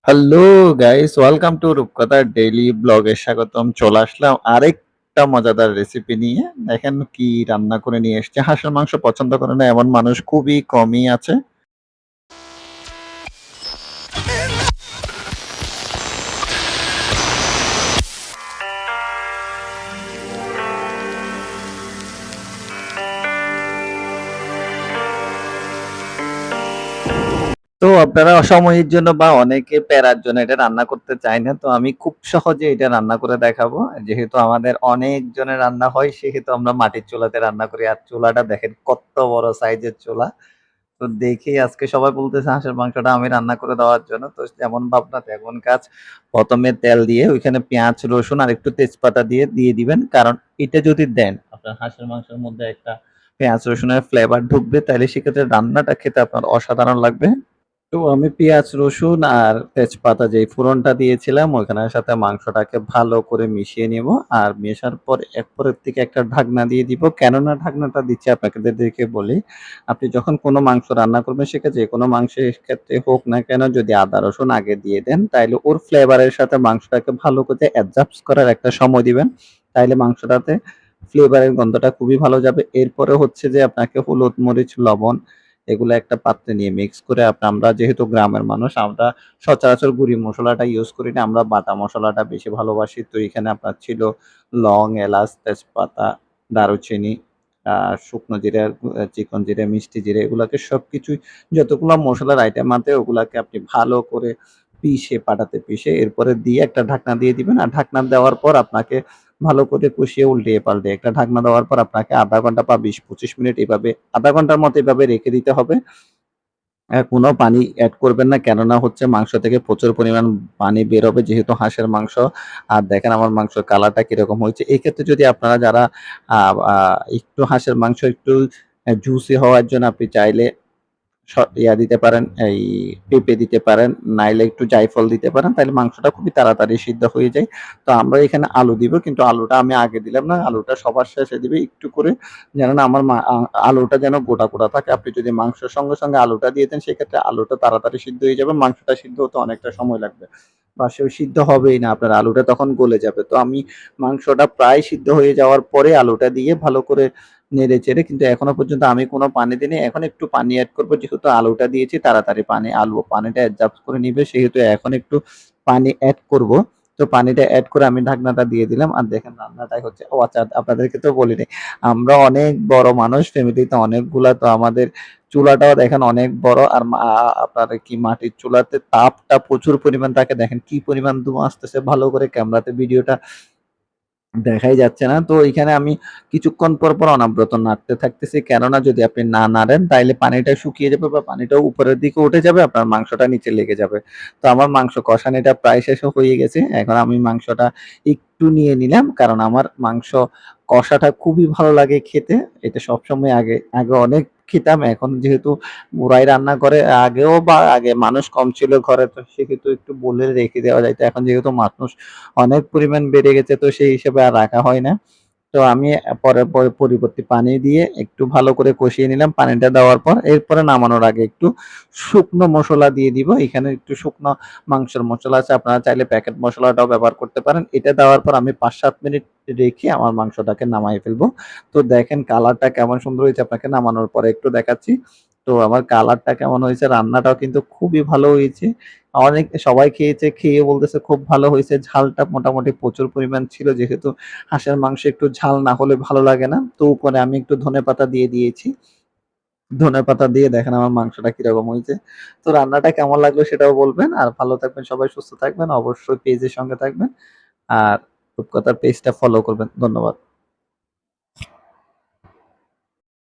Hello guys, welcome to রূপকথার daily ব্লগে স্বাগতম। চলে আসলাম আরেকটা মজাদার রেসিপি নিয়ে। দেখেন কি রান্না করে নিয়ে এসেছে। হাঁসের মাংস পছন্দ করে না এমন মানুষ খুবই কমই আছে। তো আপনারা অসময়ের জন্য বা অনেকে প্যারার জন্য এটা রান্না করতে চায় না। তো আমি খুব সহজে এটা রান্না করে দেখাবো। যেহেতু আমাদের অনেক জনের রান্না হয় সেহেতু আমরা মাটির চুলাতে রান্না করি। আর চুলাটা দেখেন কত বড় সাইজের চুলা। তো দেখেই আজকে সবাই বলতেছে হাঁসের মাংসটা আমি রান্না করে দেওয়ার জন্য। তো যেমন ভাবনা তেমন কাজ। ১ম এ তেল দিয়ে ওইখানে পেঁয়াজ, রসুন আর একটু তেজপাতা দিয়ে দিবেন। কারণ এটা যদি দেন আপনার হাঁসের মাংসের মধ্যে একটা পেঁয়াজ, রসুনের ফ্লেভার ঢুকবে, তাইলে সেক্ষেত্রে রান্নাটা খেতে আপনার অসাধারণ লাগবে। তো আমি পেঁয়াজ, রসুন আর তেজপাতা যেই ফোড়নটা দিয়েছিলাম ওইখানের সাথে মাংসটাকে ভালো করে মিশিয়ে নিব। আর মেশার পর এরপরের থেকে একটা ঢাকনা দিয়ে দিব। কেননা ঢাকনাটা দিচ্ছি আপনাদেরকে বলি। আপনি যখন কোনো মাংস রান্না করবেন সেক্ষেত্রে যেকোনো মাংসের ক্ষেত্রে হোক না কেন যদি আদা রসুন আগে দিয়ে দেন তাইলে ওর ফ্লেভারের সাথে মাংসটাকে ভালো করে অ্যাডজাস্ট করার একটা সময় দিবেন। তাইলে মাংসটাতে ফ্লেভারের গন্ধটা খুবই ভালো যাবে। এরপরে হচ্ছে যে আপনাকে হলুদ, মরিচ, লবণ এগুলো একটা পাত্রে নিয়ে মিক্স করে আমরা যেহেতু গ্রামের মানুষ আমরা সচরাচর গুঁড়ি মসলাটা ইউজ করি না, আমরা বাটা মসলাটা বেশি ভালোবাসি। তো এখানে আপনার ছিল লং, এলাচ, তেজপাতা, দারুচিনি, শুকনো জিরা, চিকন জিরা, মিষ্টি জিরা এগুলাকে সবকিছুই যতগুলা মসলার আইটেম আছে ওগুলাকে আপনি ভালো করে পাটাতে পিষে এরপরে দিয়ে একটা ঢাকনা দিয়ে দিবেন। আর ঢাকনা দেওয়ার পর আপনাকে ভালো করে কষিয়ে উল্টিয়ে পাল্টে একটা ঢাকনা দেওয়ার পর আপনাকে ০.৫ ঘন্টা বা ২০-২৫ মিনিট এভাবে ০.৫ ঘন্টার মতো এভাবে রেখে দিতে হবে। কোনো পানি এড করবেন না। কেননা হচ্ছে মাংস থেকে প্রচুর পরিমাণ পানি বের হবে যেহেতু হাঁসের মাংস। আর দেখেন আমার মাংসের কালারটা কিরকম হয়েছে। এক্ষেত্রে যদি আপনারা যারা আ আ একটু হাঁসের মাংস একটু জুসি হওয়ার জন্য আপনি চাইলে দিতে পারেন, এই পেঁপে দিতে পারেন, নাইলে একটু জায়ফল দিতে পারেন। তাইলে মাংসটা খুবই তাড়াতাড়ি সিদ্ধ হয়ে যায়। তো আমরা এখানে আলু দিব কিন্তু আলুটা আমি আগে দিলাম না। আলুটা সবার শেষে দিবে একটু করে যেন না আমার আলুটা যেন গোটা থাকে। আপনি যদি মাংসের সঙ্গে আলুটা দিয়ে দেন সেক্ষেত্রে আলুটা তাড়াতাড়ি সিদ্ধ হয়ে যাবে। মাংসটা সিদ্ধ হতে অনেকটা সময় লাগবে। বা সেও সিদ্ধ হবেই না। আপনার আলুটা তখন গলে যাবে। তো আমি মাংসটা প্রায় সিদ্ধ হয়ে যাওয়ার পরে আলুটা দিয়ে ভালো করে নেড়েচেড়ে কিন্তু এখনো পর্যন্ত আমি কোনো পানি দিইনি। এখন একটু পানি এড করব যেহেতু আলুটা দিয়েছি তাড়াতাড়ি পানিটা অ্যাডজাস্ট করে নিবে সেহেতু এখন একটু পানি এড করব। তো পানিটা এড করে আমি ঢাকনাটা দিয়ে দিলাম। আর দেখেন রান্নাটাই হচ্ছে ও আচ্ছা আপনাদেরকে তো বলিনি। আমরা অনেক বড় মানুষ ফ্যামিলিতে অনেকগুলা, তো আমাদের চুলাটাও দেখেন অনেক বড়। আর আপনার কি মাটির চুলাতে তাপটা প্রচুর পরিমাণ থাকে। দেখেন কি পরিমাণ ধোঁয়া আসতেছে ভালো করে ক্যামেরাতে ভিডিওটা দেখাই যাচ্ছে না। তো এইখানে আমি কিছুক্ষণ পর অনবরত নাড়তে থাকতেছি। কেননা যদি আপনি না নাড়েন তাইলে পানিটা শুকিয়ে যাবে বা পানিটাও উপরের দিকে উঠে যাবে, আপনার মাংসটা নিচে লেগে যাবে। তো আমার মাংস কষানিটা প্রায় শেষ হয়ে গেছে। এখন আমি মাংসটা একটু নিয়ে নিলাম। কারণ আমার মাংস কষাটা খুবই ভালো লাগে খেতে। এটা সবসময় আগে অনেক খেতাম। এখন যেহেতু বুড়াই রান্না করে, আগে মানুষ কম ছিল ঘরে তো সেহেতু একটু বলে রেখে দেওয়া যাইত। এখন যেহেতু মানুষ অনেক পরিমাণ বেড়ে গেছে তো সেই হিসেবে আর রাখা হয় না। তো আমি পরে পরিবর্তে পানি দিয়ে একটু ভালো করে কষিয়ে নিলাম। পানিটা দেওয়ার পর এরপরে নামানোর আগে একটু শুকনো মসলা দিয়ে দিব। এখানে একটু শুকনো মাংসের মসলা আছে। আপনারা চাইলে প্যাকেট মসলাটাও ব্যবহার করতে পারেন। এটা দেওয়ার পর আমি ৫-৭ মিনিট রেখে আমার মাংসটাকে নামায় ফেলবো। তো দেখেন কালারটা কেমন সুন্দর হয়েছে, আপনাকে নামানোর পরে একটু দেখাচ্ছি। তো আমার কালারটা কেমন হয়েছে, রান্নাটাও কিন্তু খুবই ভালো হয়েছে। সবাই খেয়েছে, খেয়ে বলতেছে খুব ভালো হইছে। ঝালটা মোটামুটি প্রচুর পরিমাণ ছিল যেহেতু হাঁসের মাংস একটু ঝাল না হলে ভালো লাগে না। তো উপরে আমি একটু ধনেপাতা দিয়ে দিয়েছি। ধনেপাতা দিয়ে দেখেন আমার মাংসটা কিরকম হইছে। তো রান্নাটা কেমন লাগলো সেটাও বলবেন। আর ভালো থাকবেন, সবাই সুস্থ থাকবেন। অবশ্যই পেজের সঙ্গে থাকবেন। আর রূপকথার পেজটা ফলো করবেন। ধন্যবাদ।